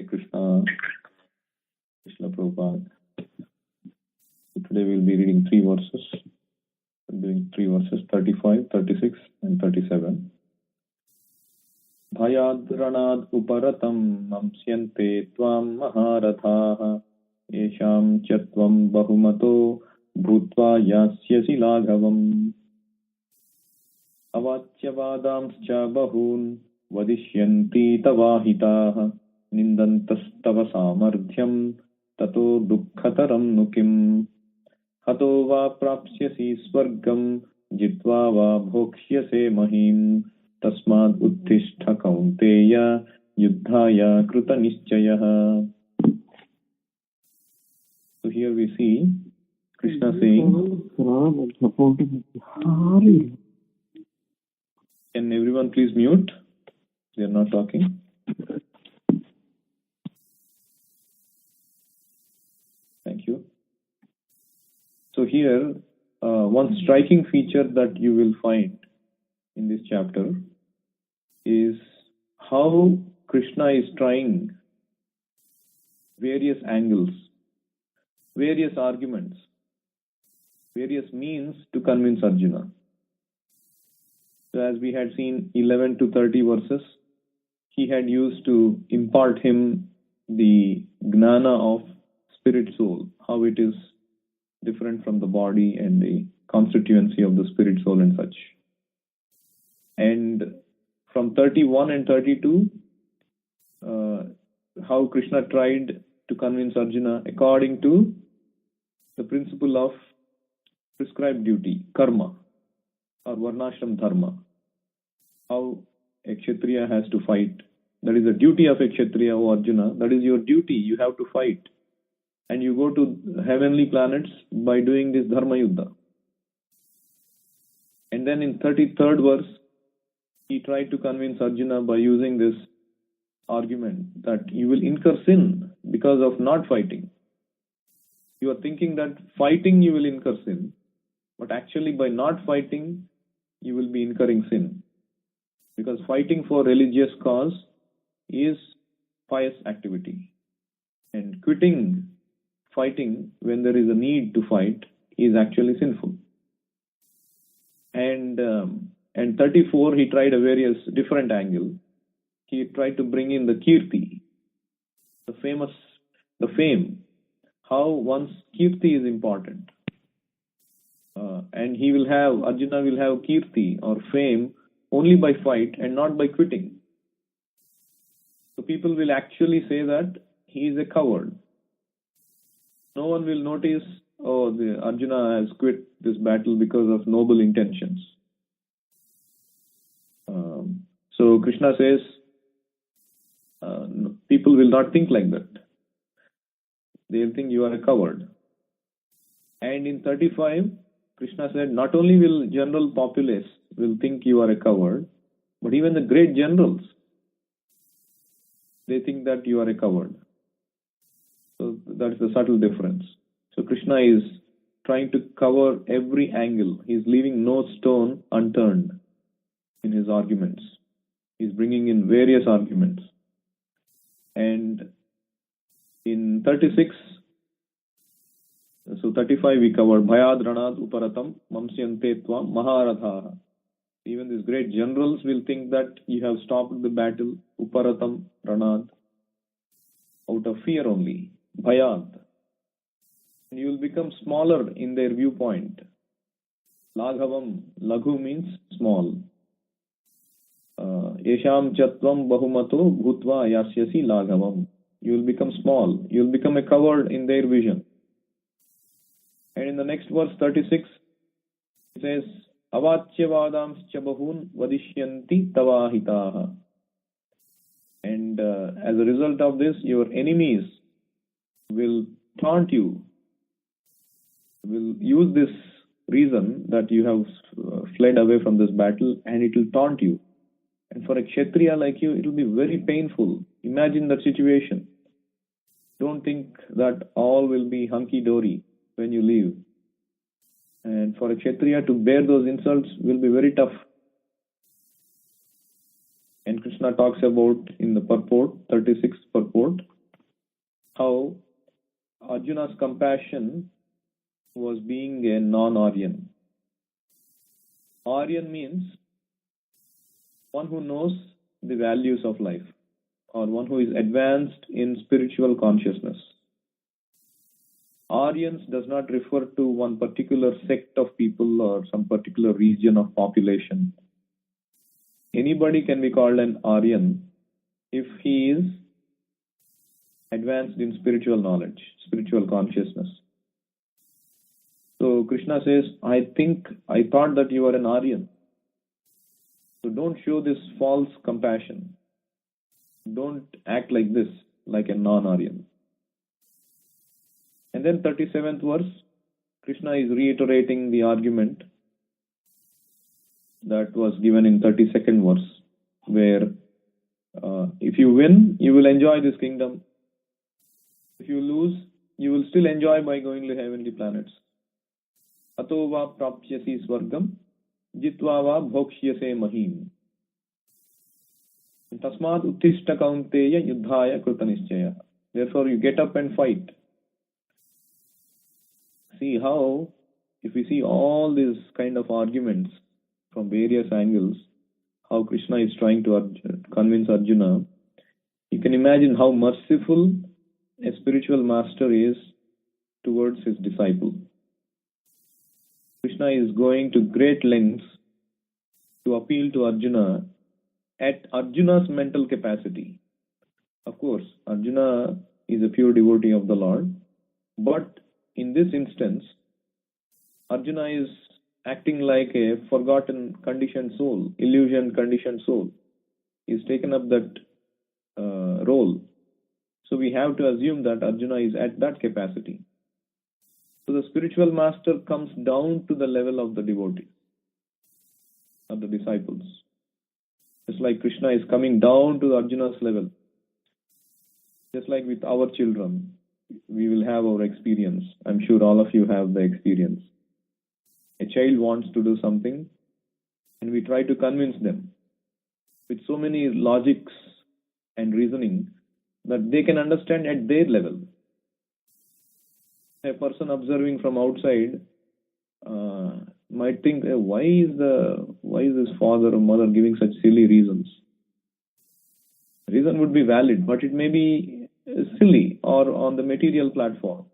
Krishna, Krishna Prabhupada. So today we'll be reading three verses. We're doing three verses, 35, 36 and 37. Bhayad ranad uparatam mamsyante tvam maharathaha yesham chatvam bahumato bhutva yasyasi laghavam avatyavadamscha bahun vadishyanti tavahitaha nindantas samarthyam tato dukkhataram nukim hato va prapsyasi swargam jitva va bhokshyase mahim tasmad uttishta kaunteya yuddhaya kruta nischayah. So here we see Krishna saying, can everyone please mute? They are not talking. Thank you. So here, one striking feature that you will find in this chapter is how Krishna is trying various angles, various arguments, various means to convince Arjuna. So as we had seen 11 to 30 verses, he had used to impart him the gnana of spirit soul, how it is different from the body and the constituency of the spirit soul and such. And from 31 and 32, how Krishna tried to convince Arjuna according to the principle of prescribed duty, karma, or varnashram dharma. How a kshatriya has to fight. That is the duty of a kshatriya, O Arjuna. That is your duty. You have to fight. And you go to heavenly planets by doing this dharma yuddha. And then in 33rd verse, he tried to convince Arjuna by using this argument that you will incur sin because of not fighting. You are thinking that fighting you will incur sin, but actually by not fighting you will be incurring sin. Because fighting for religious cause is pious activity. And quitting fighting when there is a need to fight is actually sinful. And 34, he tried a various different angle. He tried to bring in the kirti, the fame, how one's kirti is important. And Arjuna will have kirti or fame only by fight and not by quitting. So people will actually say that he is a coward. No one will notice, Arjuna has quit this battle because of noble intentions. So Krishna says, people will not think like that. They'll think you are a coward. And in 35, Krishna said, not only will general populace will think you are a coward, but even the great generals, they think that you are a coward. So that's the subtle difference. So Krishna is trying to cover every angle. He's leaving no stone unturned in his arguments. He's bringing in various arguments. And in 36, so 35 we covered, Bhayad ranad uparatam mamsyante tvam maharathaha. Even these great generals will think that you have stopped the battle, uparatam ranad, out of fear only, bhayad. And you will become smaller in their viewpoint. Laghavam, laghu means small. Yesham chatvam bahumato bhutva yasyasi laghavam. You will become small. You will become a coward in their vision. And in the next verse, 36, it says, avatyavadamscha bahun vadishyanti tavahitaha. And as a result of this, your enemies will taunt you, will use this reason that you have fled away from this battle, and it will taunt you. And for a kshatriya like you, it will be very painful. Imagine that situation. Don't think that all will be hunky-dory when you leave. And for a kshatriya to bear those insults will be very tough. And Krishna talks about in the purport, 36th purport, how Arjuna's compassion was being a non-Aryan. Aryan means one who knows the values of life, or one who is advanced in spiritual consciousness. Aryans does not refer to one particular sect of people or some particular region of population. Anybody can be called an Aryan if he is advanced in spiritual knowledge, spiritual consciousness. So Krishna says, I thought that you are an Aryan. So don't show this false compassion. Don't act like this, like a non-Aryan. And then 37th verse, Krishna is reiterating the argument that was given in 32nd verse, where if you win, you will enjoy this kingdom. If you lose, you will still enjoy by going to heavenly planets. Ato va prapyasi swargam, jitva va bhokshyase mahim. Tasmad uttishta kaunteya yuddhaya krutanischaya. Therefore, you get up and fight. See how, if we see all these kind of arguments from various angles, how Krishna is trying to convince Arjuna, you can imagine how merciful a spiritual master is towards his disciple. Krishna is going to great lengths to appeal to Arjuna at Arjuna's mental capacity. Of course, Arjuna is a pure devotee of the Lord, but in this instance, Arjuna is acting like a forgotten conditioned soul, illusion conditioned soul. He's taken up that role. So we have to assume that Arjuna is at that capacity. So the spiritual master comes down to the level of the devotee, of the disciples. Just like Krishna is coming down to Arjuna's level. Just like with our children, we will have our experience. I'm sure all of you have the experience. A child wants to do something and we try to convince them with so many logics and reasoning that they can understand at their level. A person observing from outside might think, why is this father or mother giving such silly reasons? Reason would be valid, but it may be silly or on the material platform,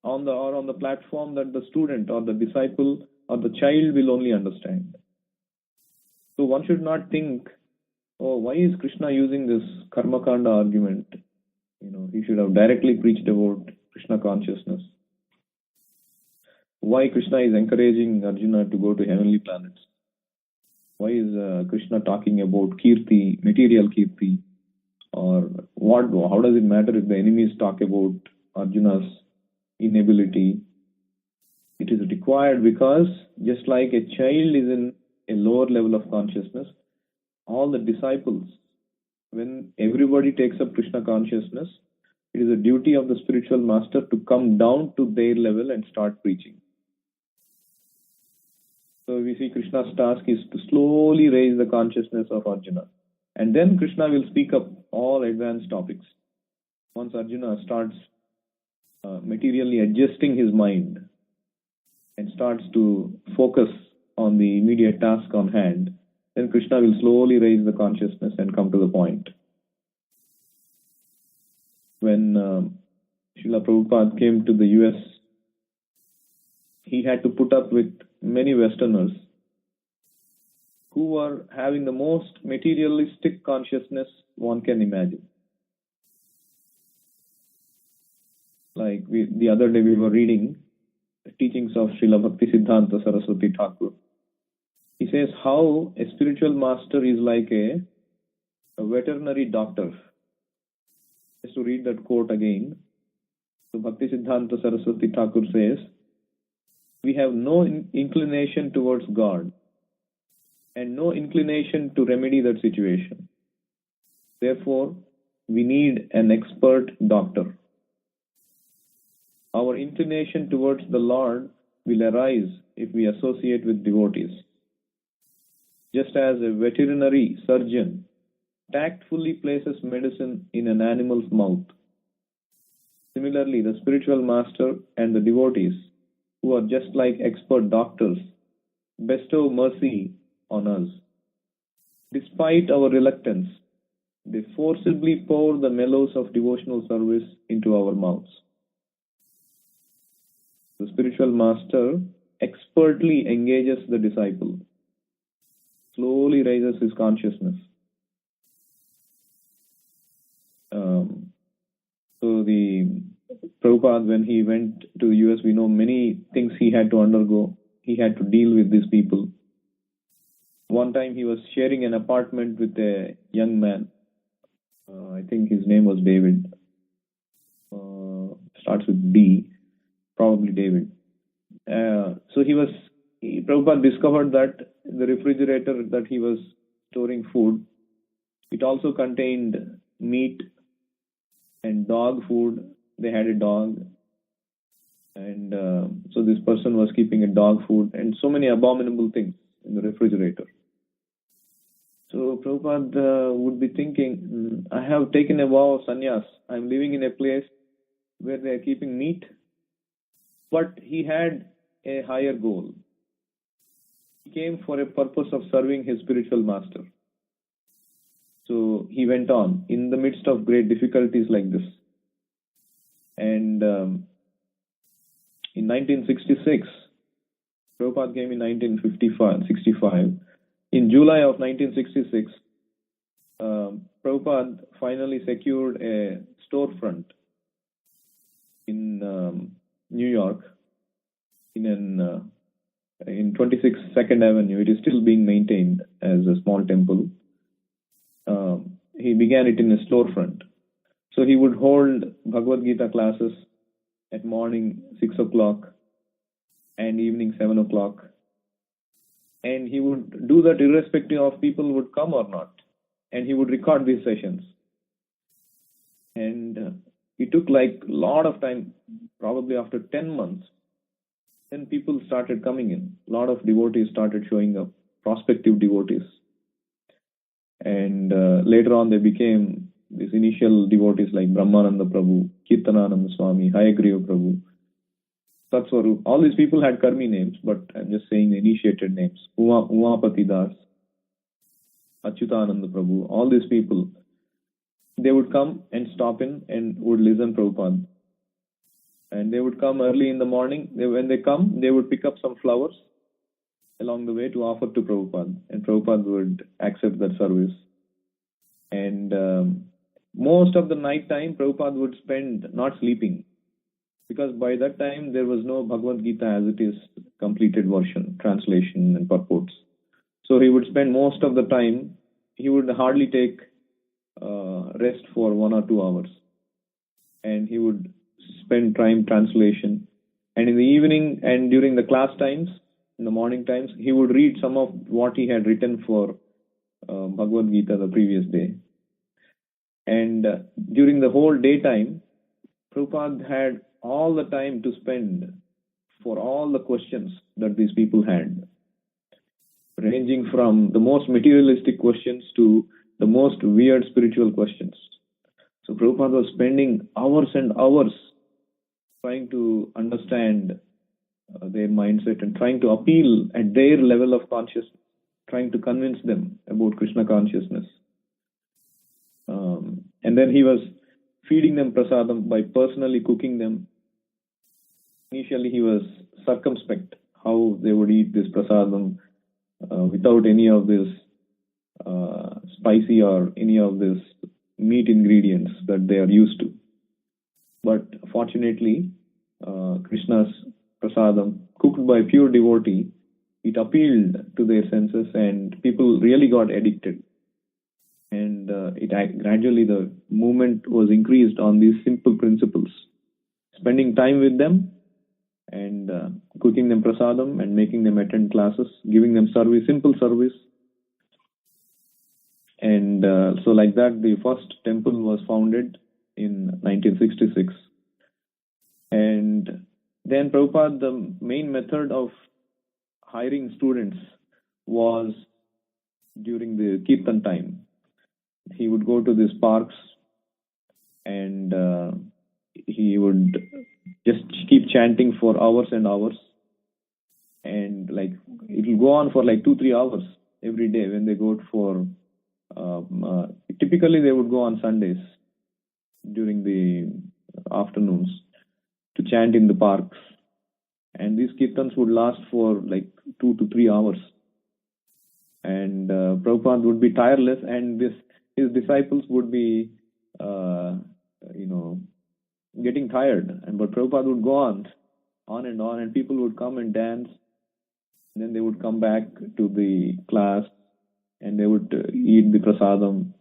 on the platform that the student or the disciple or the child will only understand. So one should not think, why is Krishna using this karma kanda argument? He should have directly preached about Krishna consciousness. Why Krishna is encouraging Arjuna to go to heavenly planets? Why is Krishna talking about kirti, material kirti? Or how does it matter if the enemies talk about Arjuna's inability? It is required because just like a child is in a lower level of consciousness, all the disciples, when everybody takes up Krishna consciousness, it is a duty of the spiritual master to come down to their level and start preaching. So we see Krishna's task is to slowly raise the consciousness of Arjuna. And then Krishna will speak up all advanced topics. Once Arjuna starts materially adjusting his mind and starts to focus on the immediate task on hand, then Krishna will slowly raise the consciousness and come to the point. When Srila Prabhupada came to the US, he had to put up with many Westerners who were having the most materialistic consciousness one can imagine. Like the other day we were reading the teachings of Srila Bhaktisiddhanta Saraswati Thakur. He says how a spiritual master is like a veterinary doctor. Just to read that quote again. So Bhaktisiddhanta Saraswati Thakur says, we have no inclination towards God and no inclination to remedy that situation. Therefore, we need an expert doctor. Our inclination towards the Lord will arise if we associate with devotees. Just as a veterinary surgeon tactfully places medicine in an animal's mouth, Similarly, the spiritual master and the devotees, who are just like expert doctors, bestow mercy on us. Despite our reluctance, they forcibly pour the mellows of devotional service into our mouths. The spiritual master expertly engages the disciple, slowly raises his consciousness. So the Prabhupada, when he went to the US, we know many things he had to undergo. He had to deal with these people. One time he was sharing an apartment with a young man. I think his name was David. Starts with D, probably David. So Prabhupada discovered that the refrigerator that he was storing food, it also contained meat and dog food. They had a dog. And so this person was keeping a dog food and so many abominable things in the refrigerator. So Prabhupada would be thinking, I have taken a vow of sannyas. I'm living in a place where they are keeping meat. But he had a higher goal. He came for a purpose of serving his spiritual master. So he went on in the midst of great difficulties like this. And in 1966, Prabhupada came in 1965. In July of 1966, Prabhupada finally secured a storefront in New York in 26 Second Avenue. It is still being maintained as a small temple. He began it in a storefront. So he would hold Bhagavad Gita classes at morning 6 o'clock and evening 7 o'clock. And he would do that irrespective of people would come or not. And he would record these sessions. And it took like a lot of time, probably after 10 months. Then people started coming in. A lot of devotees started showing up, prospective devotees. And later on they became these initial devotees like Brahmananda Prabhu, Kirtanananda Swami, Hayagriva Prabhu, Satswarup. All these people had Karmi names, but I'm just saying the initiated names. Umapati Das, Achyutananda Prabhu, all these people, they would come and stop in and would listen Prabhupada. And they would come early in the morning. When they come, they would pick up some flowers along the way to offer to Prabhupada. And Prabhupada would accept that service. And most of the night time, Prabhupada would spend not sleeping. Because by that time, there was no Bhagavad Gita as it is, completed version, translation and purports. So he would spend most of the time, he would hardly take rest for 1 or 2 hours. And he would spend time translation. And in the evening and during the class times, in the morning times, he would read some of what he had written for Bhagavad Gita the previous day. And during the whole daytime, Prabhupada had all the time to spend for all the questions that these people had, ranging from the most materialistic questions to the most weird spiritual questions. So Prabhupada was spending hours and hours trying to understand their mindset and trying to appeal at their level of consciousness, trying to convince them about Krishna consciousness. And then he was feeding them prasadam by personally cooking them. Initially he was circumspect how they would eat this prasadam without any of this spicy or any of this meat ingredients that they are used to. But fortunately, Krishna's prasadam, cooked by pure devotee, it appealed to their senses and people really got addicted. And gradually the movement was increased on these simple principles. Spending time with them and cooking them prasadam and making them attend classes, giving them service, simple service. And so like that, the first temple was founded in 1966. And then Prabhupada, the main method of hiring students was during the Kirtan time. He would go to these parks and he would just keep chanting for hours and hours, and like it will go on for like 2-3 hours every day when they go for typically they would go on Sundays during the afternoons to chant in the parks, and these kirtans would last for like 2 to 3 hours, and Prabhupada would be tireless, and his disciples would be you know getting tired, but Prabhupada would go on and on, and people would come and dance, and then they would come back to the class, and they would eat the prasadam.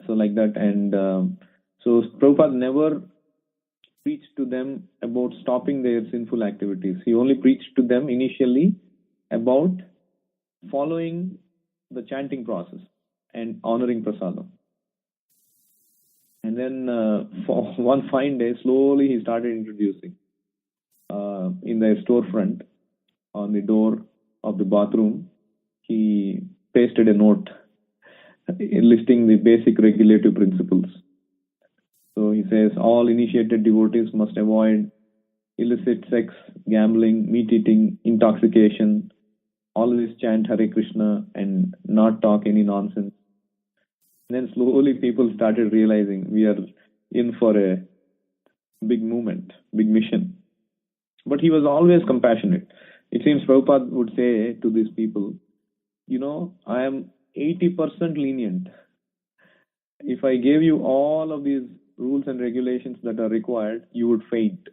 So like that, and so Prabhupada never preached to them about stopping their sinful activities. He only preached to them initially about following the chanting process and honoring prasadam. And then for one fine day, slowly he started introducing in their storefront on the door of the bathroom. He pasted a note listing the basic regulative principles. So he says all initiated devotees must avoid illicit sex, gambling, meat eating, intoxication, always chant Hare Krishna and not talk any nonsense. And then slowly people started realizing we are in for a big movement, big mission. But he was always compassionate. It seems Prabhupada would say to these people, I am 80% lenient. If I gave you all of these rules and regulations that are required, you would faint.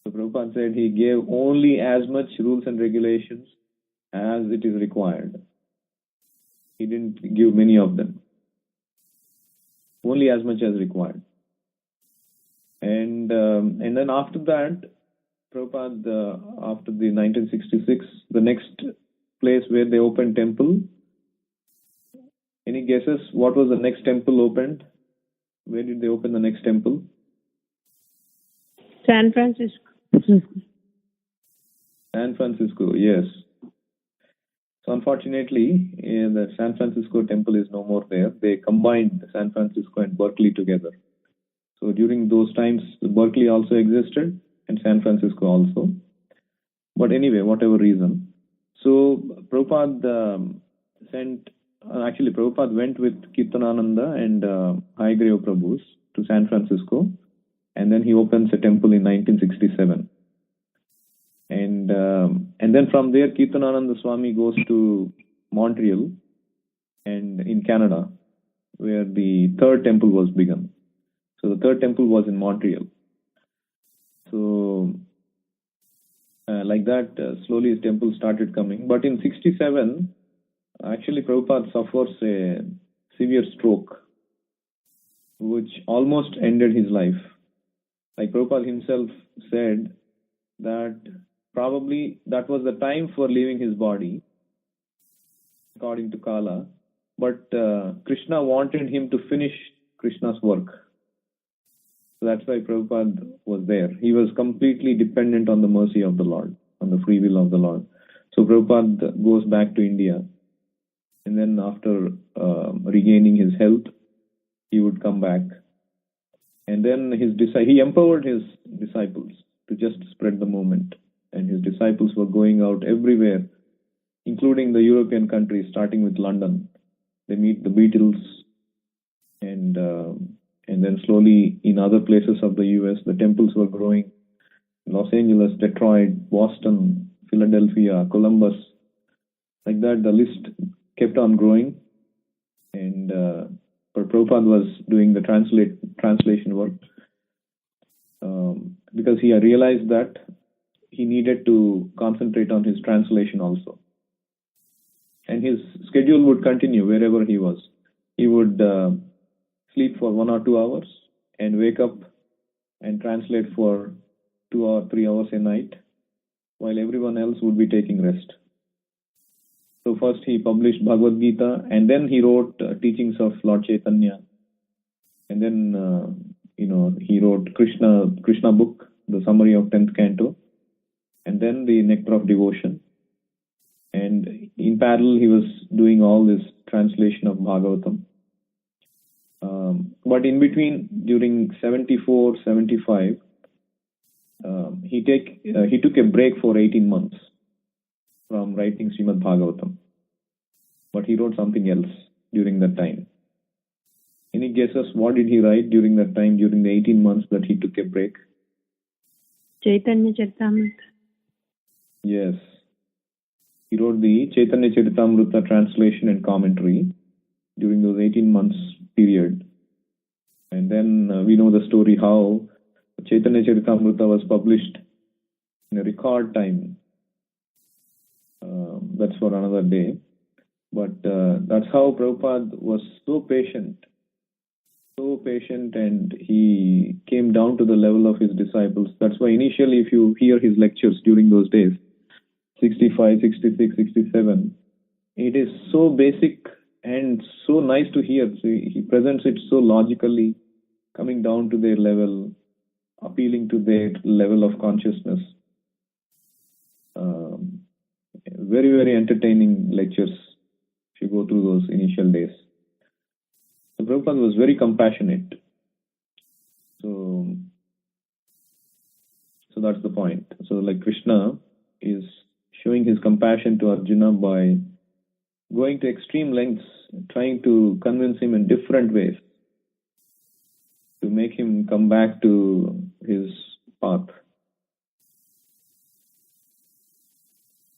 So Prabhupada said he gave only as much rules and regulations as it is required. He didn't give many of them. Only as much as required. And then after that, Prabhupada, after the 1966, the next place where they opened temple, any guesses what was the next temple opened? Where did they open the next temple? San Francisco. San Francisco, yes. So unfortunately, the San Francisco temple is no more there. They combined San Francisco and Berkeley together. So during those times, Berkeley also existed and San Francisco also. But anyway, whatever reason. So Prabhupada Prabhupada went with Kirtanananda and Hayagriva Prabhus to San Francisco, and then he opens a temple in 1967. And then from there, Kirtanananda Swami goes to Montreal and in Canada, where the third temple was begun. So the third temple was in Montreal. So like that, slowly his temple started coming. But in 67, actually Prabhupada suffers a severe stroke, which almost ended his life. Like Prabhupada himself said that probably that was the time for leaving his body, according to Kala. But Krishna wanted him to finish Krishna's work. So that's why Prabhupada was there. He was completely dependent on the mercy of the Lord, on the free will of the Lord. So Prabhupada goes back to India. And then after regaining his health, he would come back. And then he empowered his disciples to just spread the movement. And his disciples were going out everywhere, including the European countries, starting with London. They meet the Beatles, and then slowly in other places of the US, the temples were growing. Los Angeles, Detroit, Boston, Philadelphia, Columbus. Like that, the list kept on growing. And but Prabhupada was doing the translation work because he realized that he needed to concentrate on his translation also. And his schedule would continue wherever he was. He would sleep for 1 or 2 hours and wake up and translate for 2 or 3 hours a night, while everyone else would be taking rest. So first he published Bhagavad Gita, and then he wrote teachings of Lord Chaitanya. And then, he wrote Krishna book, the summary of 10th canto, and then the Nectar of Devotion. And in parallel, he was doing all this translation of Bhagavatam. but in between, during 74, 75, he took a break for 18 months from writing Srimad Bhagavatam. But he wrote something else during that time. Any guesses what did he write during that time, during the 18 months that he took a break? Chaitanya Charitamrita. Yes. He wrote the Chaitanya Charitamrita translation and commentary during those 18 months period. And then we know the story how Chaitanya Charitamrita was published in a record time. That's for another day. But that's how Prabhupada was so patient, and he came down to the level of his disciples. That's why initially, if you hear his lectures during those days, 65, 66, 67, it is so basic and so nice to hear. So he presents it so logically, coming down to their level, appealing to their level of consciousness. Very, very entertaining lectures if you go through those initial days. So Prabhupada was very compassionate. So that's the point. So like Krishna is showing his compassion to Arjuna by going to extreme lengths, trying to convince him in different ways to make him come back to his path.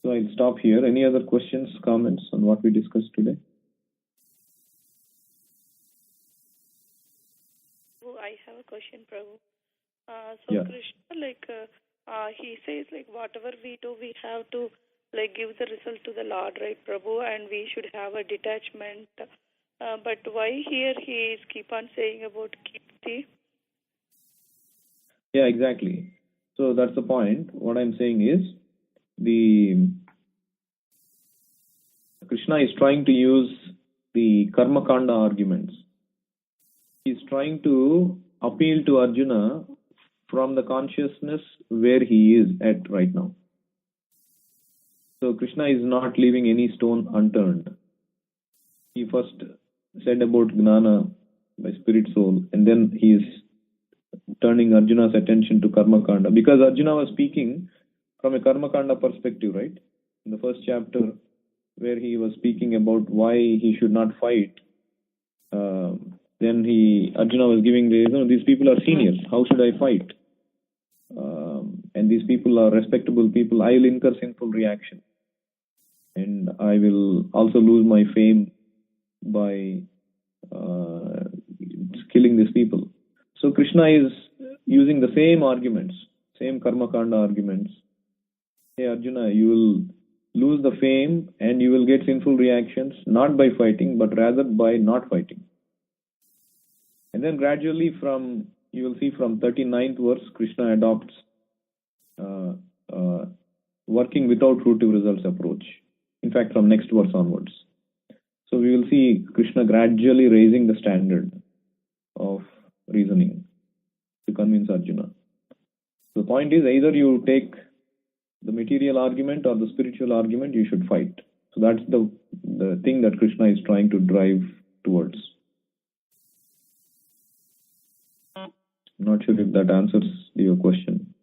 So I'll stop here. Any other questions, comments on what we discussed today? I have a question, Prabhu. Yeah. Krishna, he says, whatever we do, we have to, give the result to the Lord, right, Prabhu? And we should have a detachment. But why here he is keep on saying about Kirti? Yeah, exactly. So that's the point. What I'm saying is, Krishna is trying to use the Karma Kanda arguments. He's trying to appeal to Arjuna from the consciousness where he is at right now. So Krishna is not leaving any stone unturned. He first said about Gnana by spirit soul, and then he is turning Arjuna's attention to Karma Kanda, because Arjuna was speaking from a Karma Kanda perspective, right? In the first chapter, where he was speaking about why he should not fight, then Arjuna was giving these people are seniors, how should I fight? And these people are respectable people, I will incur sinful reaction. And I will also lose my fame by killing these people. So Krishna is using the same arguments, same Karma Kanda arguments. Hey Arjuna, you will lose the fame and you will get sinful reactions, not by fighting, but rather by not fighting. And then gradually you will see from 39th verse, Krishna adopts working without fruitive results approach. In fact, from next verse onwards. So we will see Krishna gradually raising the standard of reasoning to convince Arjuna. The point is, either you take the material argument or the spiritual argument, you should fight. So that's the thing that Krishna is trying to drive towards. I'm not sure if that answers your question.